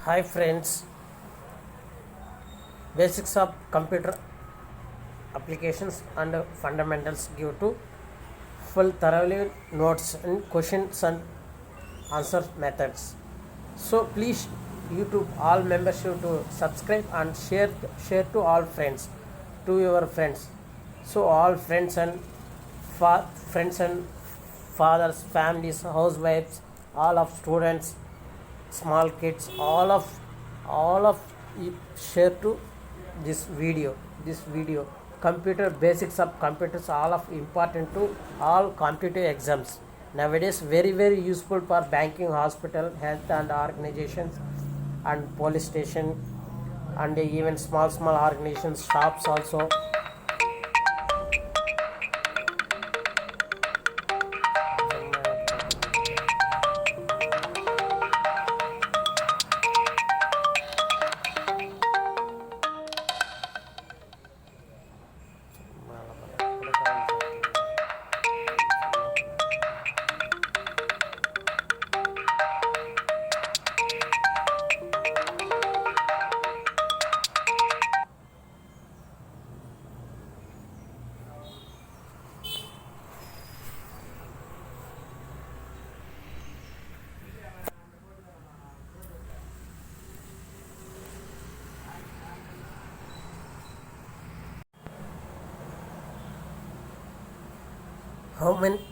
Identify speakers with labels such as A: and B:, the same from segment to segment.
A: Hi friends, basics of computer applications and fundamentals give to full thoroughly notes and questions and answer methods. So please YouTube all members should to subscribe and share to all friends, to your friends. So all friends and friends and fathers, families, housewives, all of students, small kids, all of you share to this video computer basics of computers, all of important to all competitive exams nowadays, very useful for banking, hospital, health and organizations and police station and even small organizations, shops also.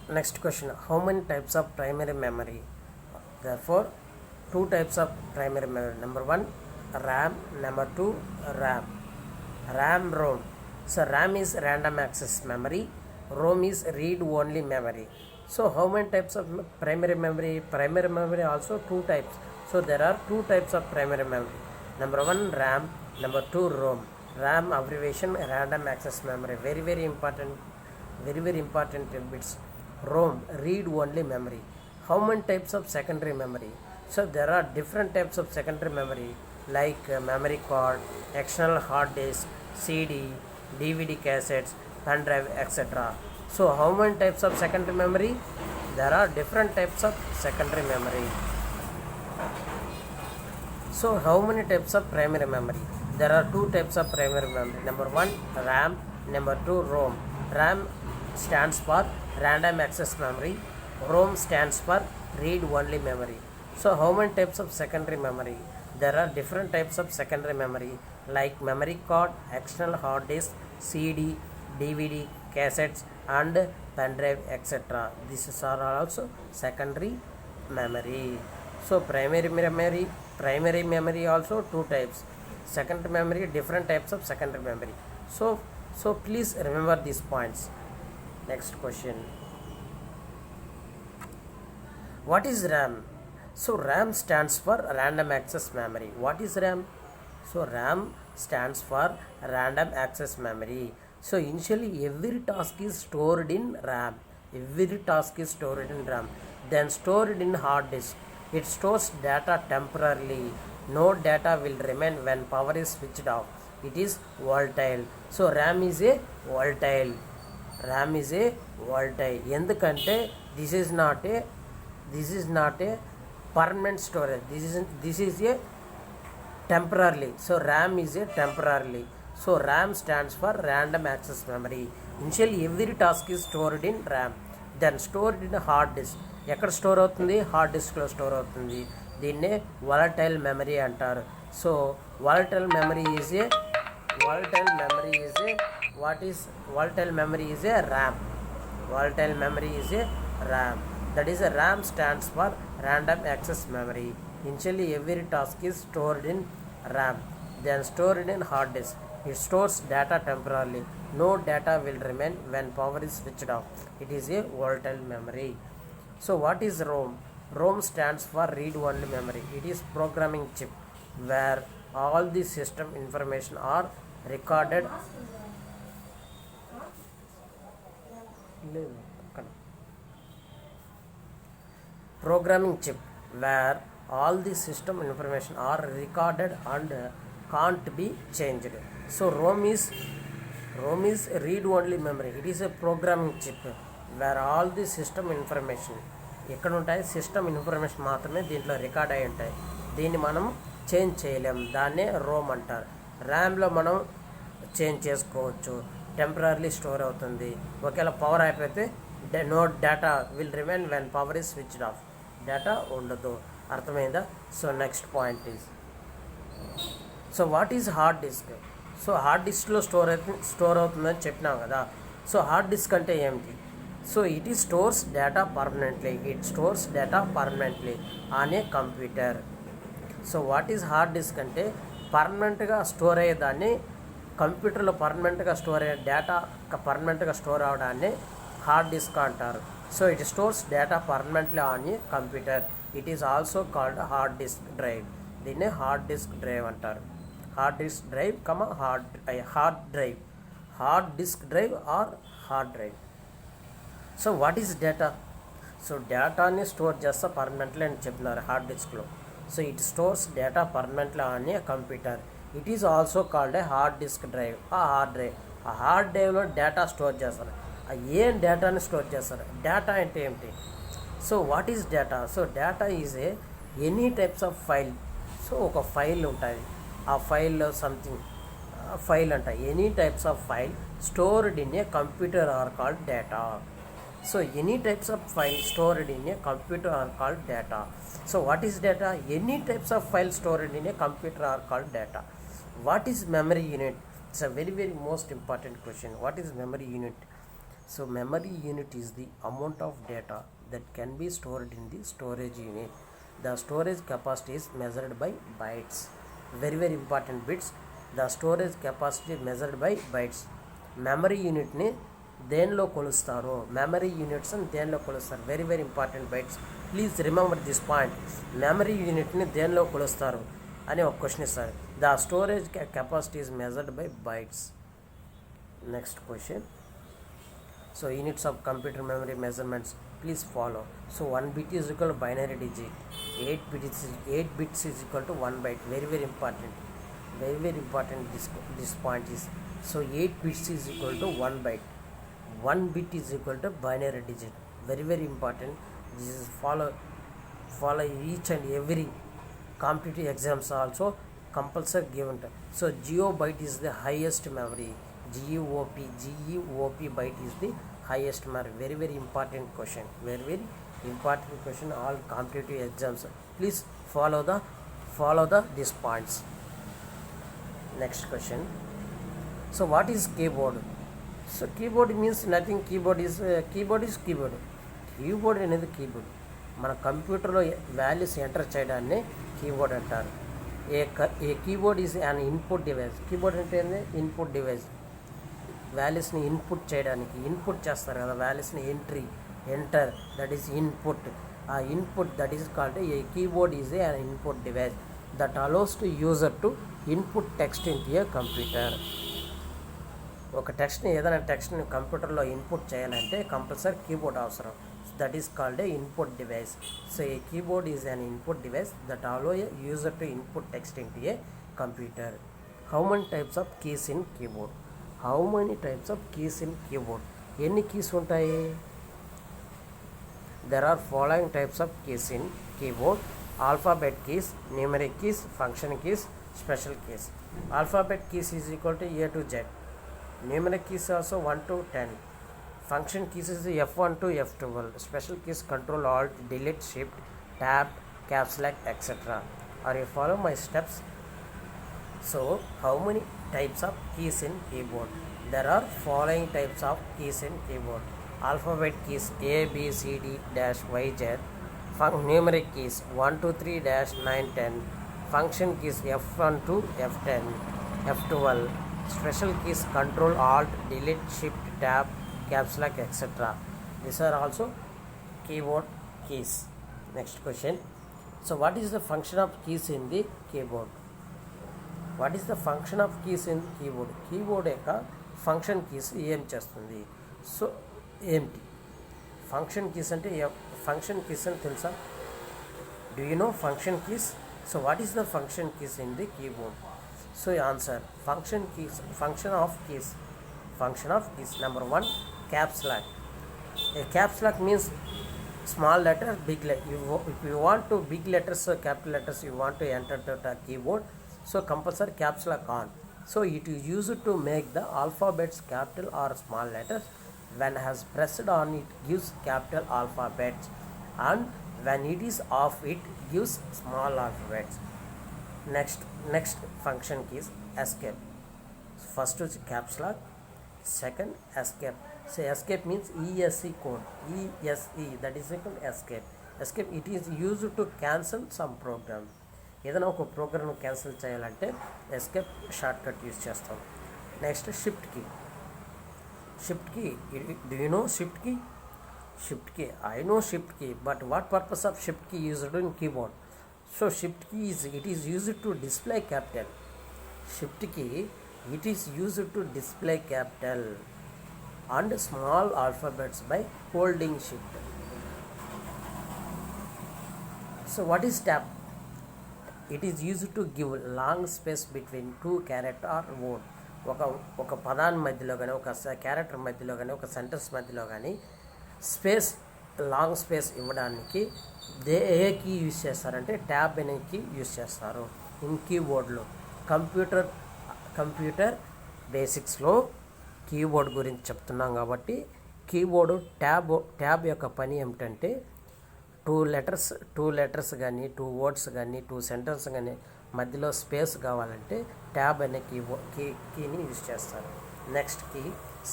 A: Next question, how many types of primary memory? Therefore, two types of primary memory. Number one, RAM. Number two, ROM. So RAM is random access memory, ROM is read only memory. So how many types of primary memory? Primary memory also two types. So there are two types of primary memory. Number one, RAM. Number two, ROM. RAM abbreviation random access memory. Very important bits. ROM, read only memory. How many types of secondary memory? So there are different types of secondary memory like memory card, external hard disk, CD, DVD cassettes, pen drive, etc. So how many types of secondary memory? There are different types of secondary memory. So how many types of primary memory? There are two types of primary memory. Number one, RAM. Number two, ROM. RAM stands for random access memory, ROM stands for read only memory. So how many types of secondary memory? There are different types of secondary memory like memory card, external hard disk, CD, DVD, cassettes and pen drive, etc. These are also secondary memory. So primary memory also two types. Secondary memory, different types of secondary memory. So please remember these points. Next question, what is RAM? So RAM stands for random access memory. What is RAM? So RAM stands for random access memory. So initially every task is stored in RAM. Then stored in hard disk. It stores data temporarily. No data will remain when power is switched off. It is volatile. So RAM is a volatile. ఎందుకంటే this is not a permanent storage. This is a temporarily. So RAM is a temporarily. So RAM stands for random access memory. Initially every task is stored in RAM, then stored in a hard disk. ఎక్కడ store అవుతుంది? Hard డిస్క్లో store అవుతుంది. దీన్నే volatile memory అంటారు. So volatile memory is a volatile memory is a RAM. Volatile memory is a RAM. That is a RAM stands for random access memory. Initially every task is stored in RAM, then stored in hard disk. It stores data temporarily. No data will remain when power is switched off. It is a volatile memory. So what is ROM? ROM stands for read only memory. It is programming chip where all the system information are recorded. Programming chip where all the system information are recorded and can't be changed. So ROM is read only memory. It is a programming chip where all the system information ఎక్కడ ఉంటాయి? System information మాత్రమే దీంట్లో record అయి ఉంటాయి. దీన్ని మనం change చేయలేం, దాన్నే రోమ్ అంటారు. ర్యామ్లో మనం చేంజ్ చేసుకోవచ్చు, టెంపరీ స్టోర్ అవుతుంది. ఒకవేళ పవర్ అయిపోతే no data will remain when power is switched off, data ఉండదు. అర్థమైందా? So next point is, so what is hard disk? So hard డిస్క్లో స్టోర్ అవుతుందని చెప్పినాం కదా. సో హార్డ్ డిస్క్ అంటే ఏమిటి? సో ఇట్ ఈ stores data permanently, it stores data permanently on a computer. So what is hard disk అంటే పర్మనెంట్గా store అయ్యేదాన్ని, కంప్యూటర్లో పర్మనెంట్గా స్టోర్ అయ్యే డేటా పర్మనెంట్గా స్టోర్ అవడాన్ని హార్డ్ డిస్క్ అంటారు. So it stores data permanently on a computer. It is also called hard disk drive. దీన్నే హార్డ్ డిస్క్ డ్రైవ్ అంటారు. Hard disk drive hard drive, hard disk drive or hard drive. So what is data? So డేటాని store చేస్తా permanently అని చెప్పినారు hard డిస్క్లో. So it stores data permanently on a computer. It is also called a hard disk drive. ఆ hard డ్రైవ్లో data store చేస్తారు. ఏం డేటాని స్టోర్ చేస్తారు? డేటా అంటే ఏమిటి? So what is data? So data is a any types of file. So ఒక file ఉంటుంది, ఆ ఫైల్లో సంథింగ్ ఫైల్ అంట, any types of file stored in a computer are called data. So any types of file stored in a computer are called data. So what is data? Any types of file stored in a computer are called data. What is memory unit? It's a very most important question. What is memory unit? So memory unit is the amount of data that can be stored in the storage unit. The storage capacity is measured by bytes. Very important bits. The storage capacity is measured by bytes. Memory unit ni దేనిలో కొలుస్తారు? Memory units అని దేనిలో కొలుస్తారు? Very important bytes. Please remember this point. Memory యూనిట్ని దేనిలో కొలుస్తారు అని ఒక క్వశ్చన్ ఇస్తారు. The storage capacity is measured by bytes. Next question. So units of computer memory measurements please follow. So 1 bit is equal to binary digit, 8 bits is equal to 1 byte. Very important. This point is, so 8 bits is equal to 1 byte. 1 bit is equal to binary digit. Very important. This is follow each and every competitive exams also compulsory given. So geobyte is the highest memory. GEOP byte is the highest memory. Very important question. Very important question. All competitive exams. Please follow the these points. Next question. So what is keyboard? So keyboard means nothing. Keyboard is keyboard. Keyboard అనేది కీబోర్డ్. మన కంప్యూటర్లో values enter చేయడాన్ని keyboard అంటారు. A keyboard is an input device. Keyboard అంటే ఏంది? Input device. వాల్యూస్ని input చేయడానికి ఇన్పుట్ చేస్తారు కదా వాల్యూస్ని, ఎంటర్ దట్ ఈస్ ఇన్పుట్. ఆ input that is called a keyboard is a an input device that allows to user to input text into a computer. ఒక టెక్స్ట్ని ఏదైనా టెక్స్ట్ని కంప్యూటర్లో ఇన్పుట్ చేయాలంటే కంపల్సరీ కీబోర్డ్ అవసరం. That is called a input device. So a keyboard is an input device that allow a user to input text into a computer. How many types of keys in keyboard? ఎన్ని keys ఉంటాయి? There are following types of keys in keyboard: alphabet keys, numeric keys, function keys, special keys. Alphabet keys is equal to A to Z. Numeric keys also 1 to 10. Function keys is F1 to F12. Special keys Control Alt Delete Shift Tab Caps Lock etc. Are you follow my steps? So how many types of keys in keyboard? There are following types of keys in keyboard: alphabet keys A B C D dash Y Z, numeric keys 1 to 3 dash 9 10, function keys F1 to F10 F12, special keys Control Alt Delete Shift Tab Caps Lock etc. These are also keyboard keys. Next question. So what is the function of keys in the keyboard? What is the function of keys in keyboard? Keyboard యొక్క function keys ఏం చేస్తుంది? So ఏంటి function keys అంటే? Function keys అని తెలుసా? Do you no function keys? So what is the function keys in the keyboard? So answer, function keys, function of keys. Number 1, caps lock. A caps lock means small letter, big letter. If you want to big letters or capital letters, you want to enter to the keyboard, so compulsory caps lock on. So it is used to make the alphabets capital or small letters. When has pressed on, it gives capital alphabets, and when it is off, it gives small alphabets. Next function key is escape. First is caps lock, second escape. So escape means ESC code. ESE, that is equal to escape. Escape, it is used to cancel some program. ఏదైనా ఒక program cancel చేయాలంటే escape shortcut use చేస్తాం. Next shift key. Shift key, do you know shift key? Shift key, I know shift key, but what purpose of shift key used in keyboard? So shift key is used to display capital. Shift key, it is used to display capital and small alphabets by holding shift. So what is tab? It is used to give long space between two character or word. ఒక పదాన్ని మధ్యలో కానీ, ఒక character మధ్యలో కానీ, ఒక sentence మధ్యలో కానీ స్పేస్, లాంగ్ స్పేస్ ఇవ్వడానికి ఏ కీ యూజ్ చేస్తారంటే ట్యాబ్ అనే కీ యూజ్ చేస్తారు ఇన్ కీబోర్డ్లో. కంప్యూటర్ బేసిక్స్లో కీబోర్డ్ గురించి చెప్తున్నాం కాబట్టి కీబోర్డు ట్యాబ్ యొక్క పని ఏమిటంటే టూ లెటర్స్ కానీ, టూ వర్డ్స్ కానీ, టూ సెంటెన్స్ కానీ మధ్యలో స్పేస్ కావాలంటే ట్యాబ్ అనే కీని యూజ్ చేస్తారు. Next key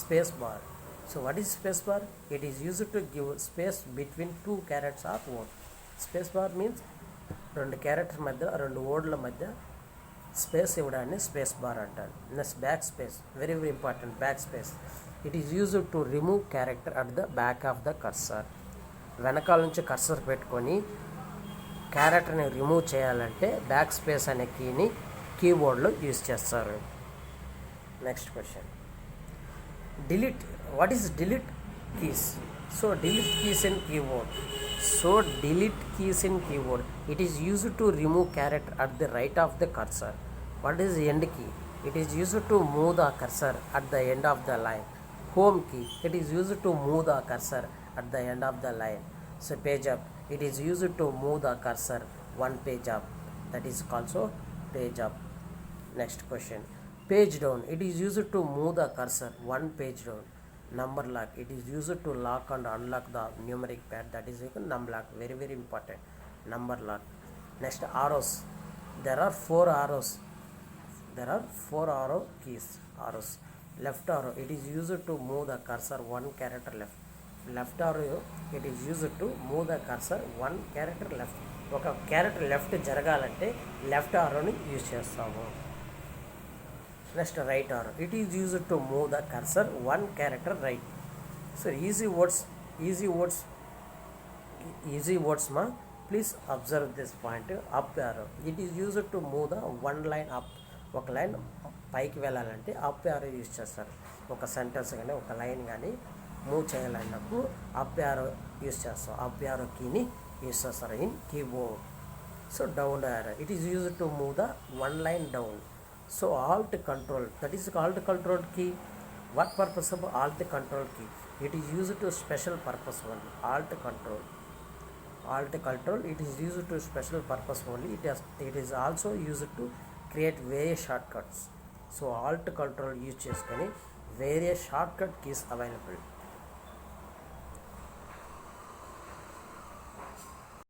A: space bar. So what is space bar? It is used to give space between two characters or word. Space bar means రెండు character మధ్య, రెండు వర్డ్ల మధ్య స్పేస్ ఇవ్వడాన్ని స్పేస్ బార్ అంటారు. Next back space, very very important. Back space, it is used to remove character at the back of the cursor. వెనకాల నుంచి cursor పెట్టుకొని క్యారెక్టర్ని remove చేయాలంటే బ్యాక్ స్పేస్ అనే కీని కీబోర్డ్లో యూజ్ చేస్తారు. Next question, delete. What is delete keys? So delete keys in keyboard. It is used to remove character at the right of the cursor. What is end key? It is used to move the cursor at the end of the line. Home key, it is used to move the cursor at the end of the line. So page up, it is used to move the cursor one page up, that is also page up. Next question, page down, it is used to move the cursor one page down. Number lock, it is used to lock and unlock the numeric pad, that is equal number lock, very very important, number lock. Next arrows, there are four arrows keys. Arrows, left arrow, it is used to move the cursor one character left arrow, it is used to move the cursor one character left. ఒక character left జరగాలంటే left ఆరోని use చేస్తాము. Next right arrow, it is used to move the cursor one character right. So easy words మా please observe this point. Up arrow, it is used to move the one line up. ఒక line పైకి వెళ్ళాలంటే up ఆరో use చేస్తారు. ఒక sentence కానీ, ఒక line కానీ మూవ్ చేయాలన్నప్పుడు అప్ ఆరో యూజ్ చేస్తాం. అప్ ఆరో కీని యూజ్ చేస్తారు ఇన్ కీబోర్డ్. సో డౌన్ ఆరో, it is used to move the one line down. So alt control, that is alt control key. What purpose of alt control key? It is used to special purpose only. Alt control, it is used to special purpose only. It is also used to create various shortcuts. So alt control use cheskoni various shortcut keys available.